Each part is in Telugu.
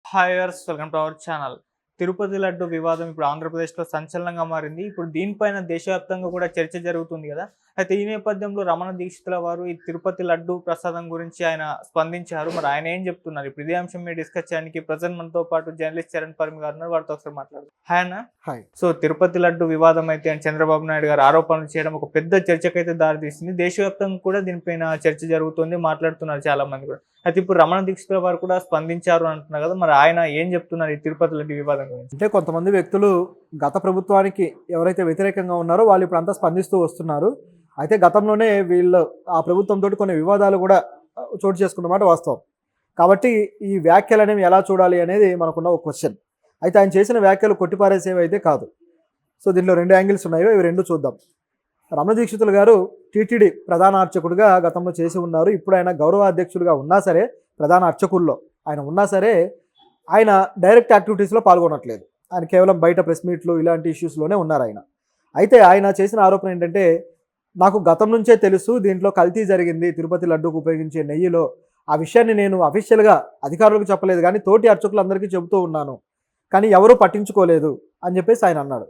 Hi viewers, welcome to our channel. Tirupati laddu వివాదం ఇప్పుడు ఆంధ్రప్రదేశ్‌లో సంచలనంగా మారింది. ఇప్పుడు దీనిపైన దేశవ్యాప్తంగా కూడా చర్చ జరుగుతుంది గదా! అయితే ఈ నేపథ్యంలో రమణ దీక్షితుల వారు ఈ తిరుపతి లడ్డు ప్రసాదం గురించి ఆయన స్పందించారు. మరి ఆయన ఏం చెప్తున్నారు? ఇప్పుడు ఇదే అంశం మీద డిస్కస్ చేయడానికి ప్రెజెంట్ మనతో పాటు జర్నలిస్ట్ చరణ్ పరమి గారు ఉన్నారు. వారితో ఒకసారి మాట్లాడదాం. హాయ్ అన్న. హాయ్. సో తిరుపతి లడ్డు వివాదం అయితే చంద్రబాబు నాయుడు గారు ఆరోపణలు చేయడం ఒక పెద్ద చర్చకైతే దారితీసింది. దేశవ్యాప్తంగా కూడా దీనిపైన చర్చ జరుగుతుంది. మాట్లాడుతున్నారు చాలా మంది కూడా. అయితే ఇప్పుడు రమణ దీక్షితుల వారు కూడా స్పందించారు అంటున్నారు కదా, మరి ఆయన ఏం చెప్తున్నారు ఈ తిరుపతి లడ్డు వివాదం గురించి? అంటే కొంతమంది వ్యక్తులు గత ప్రభుత్వానికి ఎవరైతే వ్యతిరేకంగా ఉన్నారో వాళ్ళు ఇప్పుడు అంతా స్పందిస్తూ వస్తున్నారు. అయితే గతంలోనే వీళ్ళు ఆ ప్రభుత్వంతో కొన్ని వివాదాలు కూడా చోటు చేసుకున్నమాట వాస్తవం. కాబట్టి ఈ వ్యాఖ్యలు అనేవి ఎలా చూడాలి అనేది మనకున్న ఒక క్వశ్చన్. అయితే ఆయన చేసిన వ్యాఖ్యలు కొట్టిపారేసేవి అయితే కాదు. సో దీంట్లో రెండు యాంగిల్స్ ఉన్నాయో ఇవి రెండు చూద్దాం. రమణ దీక్షితులు గారు టీటీడీ ప్రధాన అర్చకుడిగా గతంలో చేసి ఉన్నారు. ఇప్పుడు ఆయన గౌరవ అధ్యక్షుడిగా ఉన్నా సరే, ప్రధాన అర్చకుల్లో ఆయన ఉన్నా సరే, ఆయన డైరెక్ట్ యాక్టివిటీస్లో పాల్గొనట్లేదు. ఆయన కేవలం బయట ప్రెస్ మీట్లు ఇలాంటి ఇష్యూస్లోనే ఉన్నారు ఆయన. అయితే ఆయన చేసిన ఆరోపణ ఏంటంటే, నాకు గతం నుంచే తెలుసు దీంట్లో కల్తీ జరిగింది తిరుపతి లడ్డూకు ఉపయోగించే నెయ్యిలో. ఆ విషయాన్ని నేను అఫీషియల్గా అధికారులకు చెప్పలేదు, కానీ తోటి అర్చకులందరికీ చెబుతూ ఉన్నాను, కానీ ఎవరూ పట్టించుకోలేదు అని చెప్పేసి ఆయన అన్నాడు.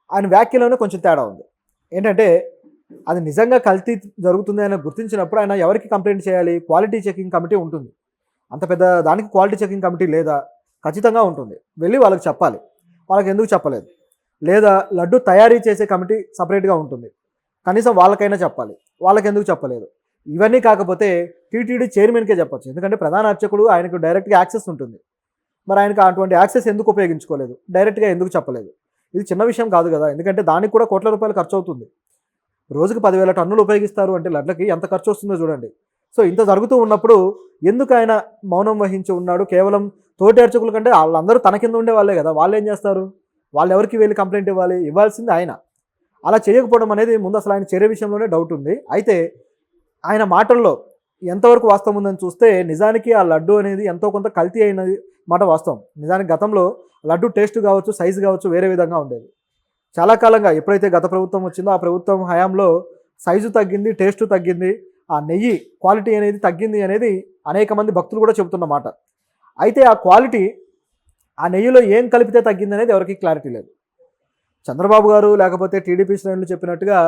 ఆయన వ్యాఖ్యలోనే కొంచెం తేడా ఉంది. ఏంటంటే, అది నిజంగా కల్తీ జరుగుతుంది అని గుర్తించినప్పుడు ఆయన ఎవరికి కంప్లైంట్ చేయాలి? క్వాలిటీ చెకింగ్ కమిటీ ఉంటుంది. అంత పెద్ద దానికి క్వాలిటీ చెకింగ్ కమిటీ లేదా? ఖచ్చితంగా ఉంటుంది. వెళ్ళి వాళ్ళకి చెప్పాలి. వాళ్ళకి ఎందుకు చెప్పలేదు? లేదా లడ్డు తయారీ చేసే కమిటీ సపరేట్గా ఉంటుంది, కనీసం వాళ్ళకైనా చెప్పాలి. వాళ్ళకి ఎందుకు చెప్పలేదు? ఇవన్నీ కాకపోతే టీటీడీ చైర్మన్కే చెప్పచ్చు, ఎందుకంటే ప్రధాన అర్చకుడు, ఆయనకు డైరెక్ట్గా యాక్సెస్ ఉంటుంది. మరి ఆయనకు అటువంటి యాక్సెస్ ఎందుకు ఉపయోగించుకోలేదు? డైరెక్ట్గా ఎందుకు చెప్పలేదు? ఇది చిన్న విషయం కాదు కదా, ఎందుకంటే దానికి కూడా కోట్ల రూపాయలు ఖర్చు అవుతుంది. రోజుకి 10,000 టన్నులు ఉపయోగిస్తారు అంటే లడ్లకి ఎంత ఖర్చు వస్తుందో చూడండి. సో ఇంత జరుగుతూ ఉన్నప్పుడు ఎందుకు ఆయన మౌనం వహించి ఉన్నాడు? కేవలం తోటి అర్చకుల కంటే వాళ్ళందరూ తన కింద ఉండే వాళ్ళే కదా, వాళ్ళు ఏం చేస్తారు? వాళ్ళు ఎవరికి వెళ్ళి కంప్లైంట్ ఇవ్వాలి? ఇవ్వాల్సింది ఆయన. అలా చేయకపోవడం అనేది ముందు అసలు ఆయన చర్య విషయంలోనే డౌట్ ఉంది. అయితే ఆయన మాటల్లో ఎంతవరకు వాస్తవం ఉందని చూస్తే, నిజానికి ఆ లడ్డు అనేది ఎంతో కొంత కల్తీ అయినది మాట వాస్తవం. నిజానికి గతంలో లడ్డు టేస్ట్ కావచ్చు, సైజు కావచ్చు వేరే విధంగా ఉండేది. చాలా కాలంగా ఎప్పుడైతే గత ప్రభుత్వం వచ్చిందో ఆ ప్రభుత్వం హయాంలో సైజు తగ్గింది, టేస్ట్ తగ్గింది, ఆ నెయ్యి క్వాలిటీ అనేది తగ్గింది అనేది అనేక మంది భక్తులు కూడా చెబుతున్నమాట. అయితే ఆ క్వాలిటీ, ఆ నెయ్యిలో ఏం కలిపితే తగ్గింది అనేది ఎవరికి క్లారిటీ లేదు. చంద్రబాబు గారు లేకపోతే టీడీపీ శ్రేణులు చెప్పినట్టుగా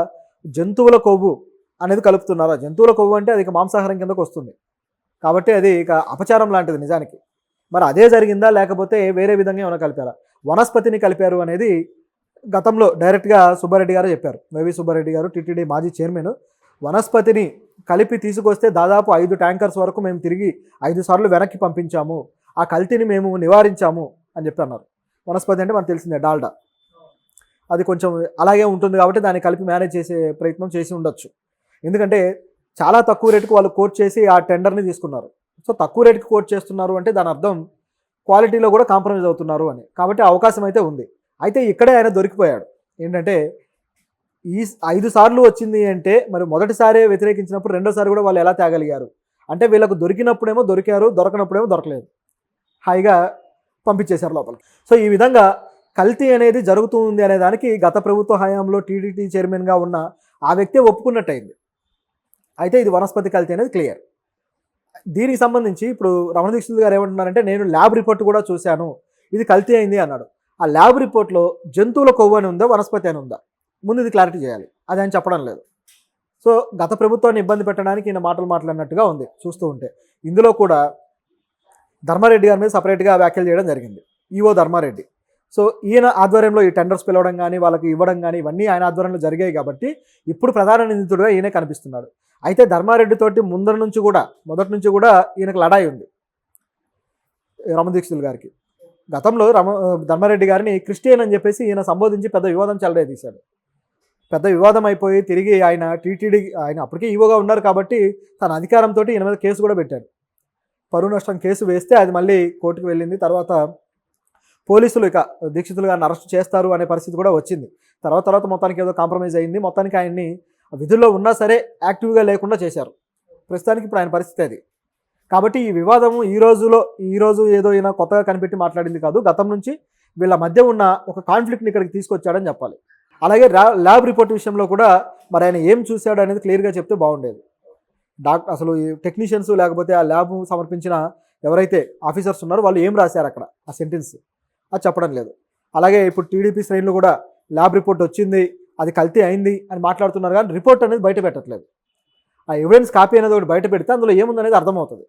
జంతువుల కొవ్వు అనేది కలుపుతున్నారు. ఆ జంతువుల కొవ్వు అంటే అది ఇక మాంసాహారం కిందకు వస్తుంది, కాబట్టి అది ఇక అపచారం లాంటిది నిజానికి. మరి అదే జరిగిందా లేకపోతే వేరే విధంగా ఏమైనా కలిపారా? వనస్పతిని కలిపారు అనేది గతంలో డైరెక్ట్గా సుబ్బారెడ్డి గారు చెప్పారు. వైవి సుబ్బారెడ్డి గారు, టీటీడీ మాజీ చైర్మన్, వనస్పతిని కలిపి తీసుకొస్తే దాదాపు 5 ట్యాంకర్స్ వరకు మేము తిరిగి 5 సార్లు వెనక్కి పంపించాము, ఆ కల్తీని మేము నివారించాము అని చెప్పి అన్నారు. వనస్పతి అంటే మనకు తెలిసిందే డాల్డా. అది కొంచెం అలాగే ఉంటుంది కాబట్టి దాన్ని కలిపి మేనేజ్ చేసే ప్రయత్నం చేసి ఉండొచ్చు. ఎందుకంటే చాలా తక్కువ రేటుకు వాళ్ళు కోట్ చేసి ఆ టెండర్ని తీసుకున్నారు. సో తక్కువ రేటుకి కోట్ చేస్తున్నారు అంటే దాని అర్థం క్వాలిటీలో కూడా కాంప్రమైజ్ అవుతున్నారు అని. కాబట్టి అవకాశం అయితే ఉంది. అయితే ఇక్కడే ఆయన దొరికిపోయాడు. ఏంటంటే, ఈ 5 సార్లు వచ్చింది అంటే మరి మొదటిసారే వ్యతిరేకించినప్పుడు రెండోసారి కూడా వాళ్ళు ఎలా తేగలిగారు? అంటే వీళ్ళకు దొరికినప్పుడేమో దొరికారు, దొరకనప్పుడేమో దొరకలేదు, హాయిగా పంపించేశారు లోపలికి. సో ఈ విధంగా కల్తీ అనేది జరుగుతుంది అనే దానికి గత ప్రభుత్వ హయాంలో టీటీడీ చైర్మన్గా ఉన్న ఆ వ్యక్తే ఒప్పుకున్నట్టయింది. అయితే ఇది వనస్పతి కల్తీ అనేది క్లియర్. దీనికి సంబంధించి ఇప్పుడు రమణ దీక్షితులు గారు ఏమంటున్నారంటే, నేను ల్యాబ్ రిపోర్ట్ కూడా చూశాను, ఇది కల్తీ అయింది అన్నాడు. ఆ ల్యాబ్ రిపోర్ట్లో జంతువుల కొవ్వు అని ఉందా, వనస్పతి అని ఉందా? ముందు ఇది క్లారిటీ చేయాలి. అది ఆయన చెప్పడం లేదు. సో గత ప్రభుత్వాన్ని ఇబ్బంది పెట్టడానికి ఈయన మాటలు మాట్లాడినట్టుగా ఉంది చూస్తూ ఉంటే. ఇందులో కూడా ధర్మారెడ్డి గారి మీద సపరేట్గా వ్యాఖ్యలు చేయడం జరిగింది, ఈవో ధర్మారెడ్డి. సో ఈయన ఆధ్వర్యంలో ఈ టెండర్స్ పిలవడం కానీ వాళ్ళకి ఇవ్వడం కానీ ఇవన్నీ ఆయన ఆధ్వర్యంలో జరిగాయి కాబట్టి ఇప్పుడు ప్రధాన నిందితుడిగా ఈయనే కనిపిస్తున్నాడు. అయితే ధర్మారెడ్డితోటి మొదటి నుంచి కూడా ఈయనకు లడాయి ఉంది రమణ దీక్షితులు గారికి. గతంలో ధర్మారెడ్డి గారిని క్రిస్టియన్ అని చెప్పేసి ఈయన సంబోధించి పెద్ద వివాదం చెలరేదీశాడు. పెద్ద వివాదం అయిపోయి తిరిగి ఆయన టీటీడీ, ఆయన అప్పటికే ఈవోగా ఉన్నారు కాబట్టి తన అధికారంతో ఈయన మీద కేసు కూడా పెట్టాడు. పరువు నష్టం కేసు వేస్తే అది మళ్ళీ కోర్టుకు వెళ్ళింది. తర్వాత పోలీసులు ఇక దీక్షితులు గారిని అరెస్ట్ చేస్తారు అనే పరిస్థితి కూడా వచ్చింది. తర్వాత మొత్తానికి ఏదో కాంప్రమైజ్ అయింది. మొత్తానికి ఆయన్ని విధుల్లో ఉన్నా సరే యాక్టివ్గా లేకుండా చేశారు. ప్రస్తుతానికి ఇప్పుడు ఆయన పరిస్థితి అది. కాబట్టి ఈ వివాదము ఈరోజు ఏదో ఈయన కొత్తగా కనిపెట్టి మాట్లాడింది కాదు. గతం నుంచి వీళ్ళ మధ్య ఉన్న ఒక కాన్ఫ్లిక్ట్ని ఇక్కడికి తీసుకొచ్చాడని చెప్పాలి. అలాగే ల్యాబ్ రిపోర్ట్ విషయంలో కూడా మరి ఆయన ఏం చూశాడు అనేది క్లియర్గా చెప్తే బాగుండేది. అసలు ఈ టెక్నీషియన్స్ లేకపోతే ఆ ల్యాబ్ సమర్పించిన ఎవరైతే ఆఫీసర్స్ ఉన్నారో వాళ్ళు ఏం రాశారు అక్కడ ఆ సెంటెన్స్ అది చెప్పడం లేదు. అలాగే ఇప్పుడు టీడీపీ శ్రేణులు కూడా ల్యాబ్ రిపోర్ట్ వచ్చింది, అది కల్తీ అయింది అని మాట్లాడుతున్నారు, కానీ రిపోర్ట్ అనేది బయట పెట్టట్లేదు. ఆ ఎవిడెన్స్ కాపీ అనేది ఒకటి బయట పెడితే అందులో ఏముందనేది అర్థమవుతుంది,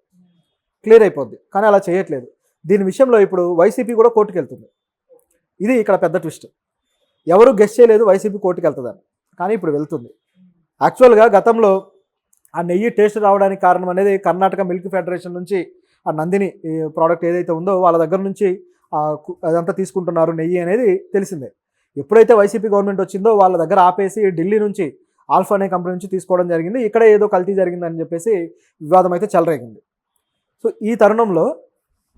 క్లియర్ అయిపోద్ది. కానీ అలా చేయట్లేదు. దీని విషయంలో ఇప్పుడు వైసీపీ కూడా కోర్టుకు వెళ్తుంది. ఇది ఇక్కడ పెద్ద ట్విస్ట్. ఎవరు గెస్ చేయలేదు వైసీపీ కోర్టుకు వెళ్తుందని, కానీ ఇప్పుడు వెళ్తుంది. యాక్చువల్గా గతంలో ఆ నెయ్యి టేస్ట్ రావడానికి కారణం అనేది కర్ణాటక మిల్క్ ఫెడరేషన్ నుంచి ఆ నందిని ప్రోడక్ట్ ఏదైతే ఉందో వాళ్ళ దగ్గర నుంచి అదంతా తీసుకుంటున్నారు నెయ్యి అనేది తెలిసిందే. ఎప్పుడైతే వైసీపీ గవర్నమెంట్ వచ్చిందో వాళ్ళ దగ్గర ఆపేసి ఢిల్లీ నుంచి ఆల్ఫా అనే కంపెనీ నుంచి తీసుకోవడం జరిగింది. ఇక్కడ ఏదో కల్తీ జరిగిందని చెప్పేసి వివాదం అయితే చెలరేగింది. సో ఈ తరుణంలో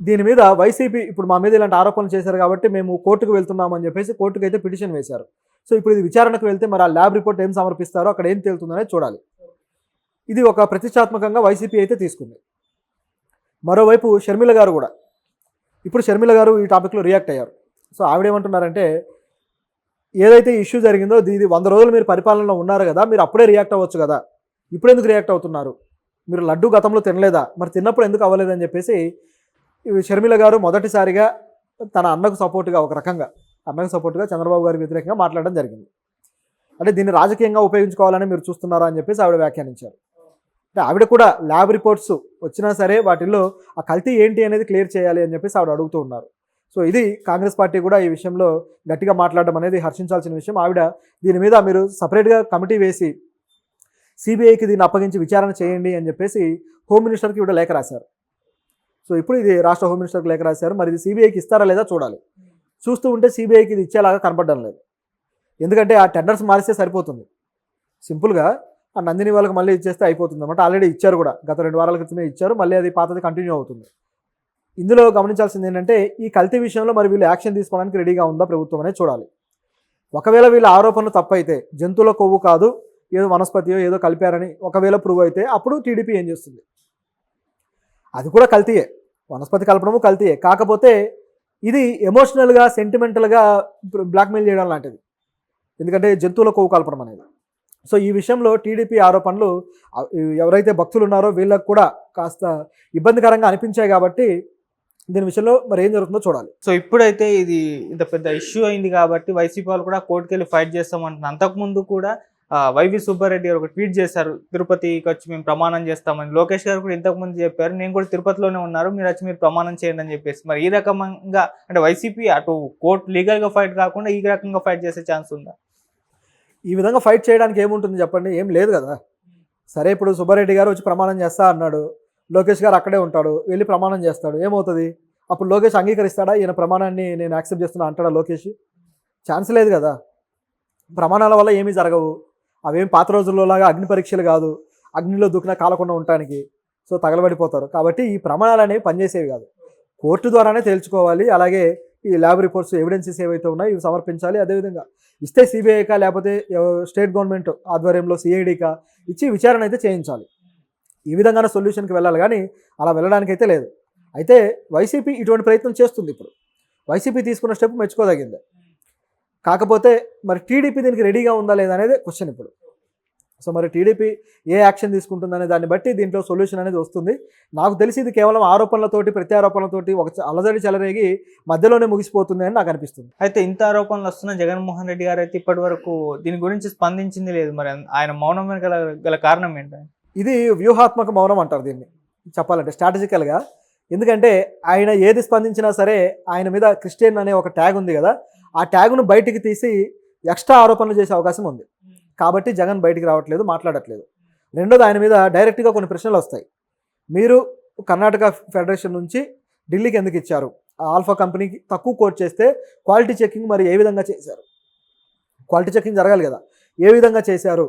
దీని మీద వైసీపీ ఇప్పుడు మా మీద ఇలాంటి ఆరోపణలు చేశారు కాబట్టి మేము కోర్టుకు వెళ్తున్నామని చెప్పేసి కోర్టుకు అయితే పిటిషన్ వేశారు. సో ఇప్పుడు ఇది విచారణకు వెళ్తే మరి ఆ ల్యాబ్ రిపోర్ట్ ఏం సమర్పిస్తారో అక్కడ ఏం తేలుతుందనేది చూడాలి. ఇది ఒక ప్రతిష్టాత్మకంగా వైసీపీ అయితే తీసుకుంది. మరోవైపు షర్మిల గారు కూడా ఇప్పుడు షర్మిల గారు ఈ టాపిక్లో రియాక్ట్ అయ్యారు. సో ఆవిడేమంటున్నారంటే, ఏదైతే ఇష్యూ జరిగిందో ఇది 100 రోజులు మీరు పరిపాలనలో ఉన్నారు కదా, మీరు అప్పుడే రియాక్ట్ అవ్వచ్చు కదా, ఇప్పుడు ఎందుకు రియాక్ట్ అవుతున్నారు, మీరు లడ్డు గతంలో తినలేదా, మరి తిన్నప్పుడు ఎందుకు అవ్వలేదని చెప్పేసి షర్మిల గారు మొదటిసారిగా తన అన్నకు సపోర్టుగా ఒక రకంగా అన్నకు సపోర్టుగా చంద్రబాబు గారికి వ్యతిరేకంగా మాట్లాడడం జరిగింది. అంటే దీన్ని రాజకీయంగా ఉపయోగించుకోవాలని మీరు చూస్తున్నారా అని చెప్పేసి ఆవిడ వ్యాఖ్యానించారు. అంటే ఆవిడ కూడా ల్యాబ్ రిపోర్ట్స్ వచ్చినా సరే వాటిల్లో ఆ కల్తీ ఏంటి అనేది క్లియర్ చేయాలి అని చెప్పేసి ఆవిడ అడుగుతూ ఉన్నారు. సో ఇది కాంగ్రెస్ పార్టీ కూడా ఈ విషయంలో గట్టిగా మాట్లాడడం అనేది హర్షించాల్సిన విషయం. ఆవిడ దీని మీద మీరు సపరేట్గా కమిటీ వేసి సిబిఐకి దీన్ని అప్పగించి విచారణ చేయండి అని చెప్పేసి హోమ్ మినిస్టర్కి ఇవిడ లేఖ రాశారు. సో ఇప్పుడు ఇది రాష్ట్ర హోమ్ మినిస్టర్కి లేఖ రాశారు. మరి ఇది సిబిఐకి ఇస్తారా లేదా చూడాలి. చూస్తూ ఉంటే సిబిఐకి ఇది ఇచ్చేలాగా కనపడడం లేదు. ఎందుకంటే ఆ టెండర్స్ మారిస్తే సరిపోతుంది, సింపుల్గా ఆ నందిని వాళ్ళకి మళ్ళీ ఇచ్చేస్తే అయిపోతుంది అనమాట. ఆల్రెడీ ఇచ్చారు కూడా, గత 2 వారాల క్రితమే ఇచ్చారు, మళ్ళీ అది పాతది కంటిన్యూ అవుతుంది. ఇందులో గమనించాల్సింది ఏంటంటే ఈ కల్తీ విషయంలో మరి వీళ్ళు యాక్షన్ తీసుకోవడానికి రెడీగా ఉందా ప్రభుత్వం అనేది చూడాలి. ఒకవేళ వీళ్ళ ఆరోపణలు తప్పైతే, జంతువుల కొవ్వు కాదు ఏదో వనస్పతియో ఏదో కలిపారని ఒకవేళ ప్రూవ్ అయితే అప్పుడు టీడీపీ ఏం చేస్తుంది? అది కూడా కల్తీయే, వనస్పతి కలపడము కల్తీయే. కాకపోతే ఇది ఎమోషనల్గా సెంటిమెంటల్గా బ్లాక్మెయిల్ చేయడం లాంటిది, ఎందుకంటే జంతువుల కొవ్వు కలపడం అనేది. సో ఈ విషయంలో టీడీపీ ఆరోపణలు ఎవరైతే భక్తులు ఉన్నారో వీళ్ళకు కూడా కాస్త ఇబ్బందికరంగా అనిపించాయి. కాబట్టి దీని విషయంలో మరి ఏం జరుగుతుందో చూడాలి. సో ఇప్పుడైతే ఇది ఇంత పెద్ద ఇష్యూ అయింది కాబట్టి వైసీపీ వాళ్ళు కూడా కోర్టుకు వెళ్ళి ఫైట్ చేస్తామంటున్నారు. అంతకుముందు కూడా వైవి సుబ్బారెడ్డి గారు ఒక ట్వీట్ చేశారు, తిరుపతికి వచ్చి మేము ప్రమాణం చేస్తామని. లోకేష్ గారు కూడా ఇంతకుముందు చెప్పారు, నేను కూడా తిరుపతిలోనే ఉన్నారు, మీరు వచ్చి మీరు ప్రమాణం చేయండి అని చెప్పేసి. మరి ఈ రకంగా అంటే వైసీపీ అటు కోర్టు లీగల్గా ఫైట్ కాకుండా ఈ రకంగా ఫైట్ చేసే ఛాన్స్ ఉందా? ఈ విధంగా ఫైట్ చేయడానికి ఏముంటుంది చెప్పండి, ఏం లేదు కదా. సరే ఇప్పుడు సుబ్బారెడ్డి గారు వచ్చి ప్రమాణం చేస్తా అన్నాడు, లోకేష్ గారు అక్కడే ఉంటాడు, వెళ్ళి ప్రమాణం చేస్తాడు, ఏమవుతుంది? అప్పుడు లోకేష్ అంగీకరిస్తాడా? ఈయన ప్రమాణాన్ని నేను యాక్సెప్ట్ చేస్తున్నా అంటాడా లోకేష్? ఛాన్స్ లేదు కదా. ప్రమాణాల వల్ల ఏమీ జరగవు, అవేం పాత రోజుల్లో లాగా అగ్ని పరీక్షలు కాదు, అగ్నిలో దూకినా కాలకుండా ఉండటానికి. సో తగలబడిపోతారు. కాబట్టి ఈ ప్రమాణాలు అనేవి పనిచేసేవి కాదు, కోర్టు ద్వారానే తేల్చుకోవాలి. అలాగే ఈ ల్యాబ్ రిపోర్ట్స్ ఎవిడెన్సెస్ ఏవైతే ఉన్నాయో ఇవి సమర్పించాలి. అదేవిధంగా ఇస్తే సిబిఐకా లేకపోతే స్టేట్ గవర్నమెంట్ ఆధ్వర్యంలో సిఐడికా ఇచ్చి విచారణ అయితే చేయించాలి. ఈ విధంగానే సొల్యూషన్కి వెళ్ళాలి, కానీ అలా వెళ్ళడానికి అయితే లేదు. అయితే వైసీపీ ఇటువంటి ప్రయత్నం చేస్తుంది. ఇప్పుడు వైసీపీ తీసుకున్న స్టెప్ మెచ్చుకోదగిందే. కాకపోతే మరి టీడీపీ దీనికి రెడీగా ఉందా లేదా అనేది క్వశ్చన్ ఇప్పుడు. సో మరి టీడీపీ ఏ యాక్షన్ తీసుకుంటుందనే దాన్ని బట్టి దీంట్లో సొల్యూషన్ అనేది వస్తుంది. నాకు తెలిసి ఇది కేవలం ఆరోపణలతోటి ప్రత్యారోపణలతోటి ఒక అలజడి చెలరేగి మధ్యలోనే ముగిసిపోతుంది అని నాకు అనిపిస్తుంది. అయితే ఇంత ఆరోపణలు వస్తున్న జగన్మోహన్ రెడ్డి గారు అయితే ఇప్పటి వరకు దీని గురించి స్పందించింది లేదు. మరి ఆయన మౌనం గల కారణం ఏంటంటే? ఇది వ్యూహాత్మక మౌనం అంటారు దీన్ని చెప్పాలంటే, స్ట్రాటజికల్గా. ఎందుకంటే ఆయన ఏది స్పందించినా సరే ఆయన మీద క్రిస్టియన్ అనే ఒక ట్యాగ్ ఉంది కదా, ఆ ట్యాగ్ను బయటికి తీసి ఎక్స్ట్రా ఆరోపణలు చేసే అవకాశం ఉంది. కాబట్టి జగన్ బయటికి రావట్లేదు, మాట్లాడట్లేదు. రెండోది, ఆయన మీద డైరెక్ట్గా కొన్ని ప్రశ్నలు వస్తాయి. మీరు కర్ణాటక ఫెడరేషన్ నుంచి ఢిల్లీకి ఎందుకు ఇచ్చారు? ఆల్ఫా కంపెనీకి తక్కువ కోట్ చేస్తే క్వాలిటీ చెకింగ్ మరి ఏ విధంగా చేశారు? క్వాలిటీ చెకింగ్ జరగాలి కదా, ఏ విధంగా చేశారు?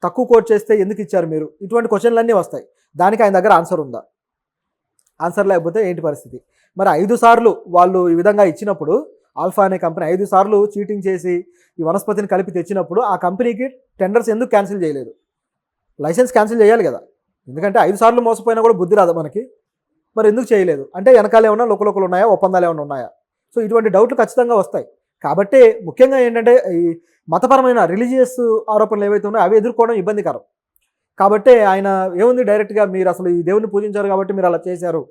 తక్కువ కోట్ చేస్తే ఎందుకు ఇచ్చారు మీరు? ఇటువంటి క్వశ్చన్లన్నీ వస్తాయి. దానికి ఆయన దగ్గర ఆన్సర్ ఉందా? ఆన్సర్ లేకపోతే ఏంటి పరిస్థితి? మరి 5 సార్లు వాళ్ళు ఈ విధంగా ఇచ్చినప్పుడు, ఆల్ఫా అనే కంపెనీ 5 సార్లు చీటింగ్ చేసి ఈ వనస్పతిని కలిపి తెచ్చినప్పుడు ఆ కంపెనీకి టెండర్స్ ఎందుకు క్యాన్సిల్ చేయలేదు? లైసెన్స్ క్యాన్సిల్ చేయాలి కదా, ఎందుకంటే 5 సార్లు మోసపోయినా కూడా బుద్ధి రాదా మనకి? మరి ఎందుకు చేయలేదు అంటే వెనకాల ఏమన్నా లోకలోకలు ఉన్నాయా, ఒప్పందాలు ఏమైనా ఉన్నాయా? సో ఇటువంటి డౌట్లు ఖచ్చితంగా వస్తాయి. కాబట్టి ముఖ్యంగా ఏంటంటే ఈ మతపరమైన రిలీజియస్ ఆరోపణలు ఏవైతే ఉన్నాయో అవి ఎదుర్కోవడం ఇబ్బందికరం. కాబట్టి ఆయన ఏముంది, డైరెక్ట్గా మీరు అసలు ఈ దేవుని పూజించారు కాబట్టి మీరు అలా చేశారు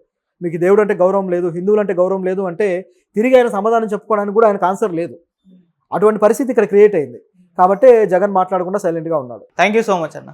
మీకు దేవుడు అంటే గౌరవం లేదు, హిందువులు అంటే గౌరవం లేదు అంటే తిరిగి ఆయన సమాధానం చెప్పుకోవడానికి కూడా ఆయనకు ఆన్సర్ లేదు. అటువంటి పరిస్థితి ఇక్కడ క్రియేట్ అయింది. కాబట్టే జగన్ మాట్లాడకుండా సైలెంట్గా ఉన్నాడు. థ్యాంక్ యూ సో మచ్ అన్న.